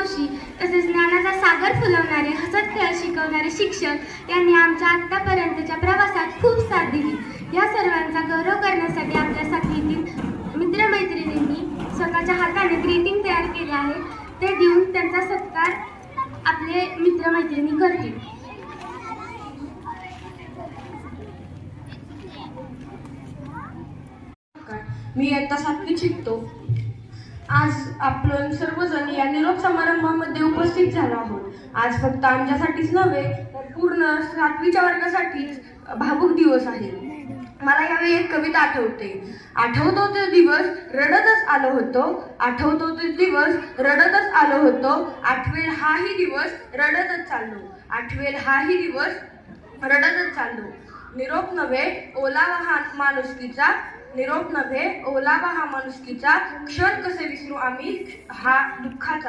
मावशी तसेच ज्ञानाचा सागर फुलवणारे, हसत खेळत शिकवणारे शिक्षक यांनी आमच्या आत्तापर्यंतच्या प्रवासात खूप साथ दिली. या सर्वांचा गौरव करण्यासाठी आपल्या साथीतील मित्रमैत्रिणींनी स्वतःच्या हाताने ग्रीटिंग तयार केले आहे. ते देऊन त्यांचा सत्कार आपले मित्रमैत्रिणी करतील. मी इयत्ता 7वीत शिकतो. आज आपण सर्वजण या निरोप समारंभामध्ये उपस्थित झालो आहोत. आज फक्त आमच्यासाठीच नव्हे तर पूर्ण 7वीच्या वर्गासाठीच भावुक दिवस आहे. मला यावेळी एक कविता आठवतो तो दिवस रडतच आलो होतो. आठवतो तो दिवस रडतच आलो होतो. आठवेल हाही दिवस रडतच चाललो. आठवेल हाही दिवस रडतच चाललो. निरोप नव्हे ओलावा हा माणुसकीचा. निरोप नव्हे ओलावा हा माणुसकीचा. क्षण कसे विसरू आम्ही हा दुःखाचा.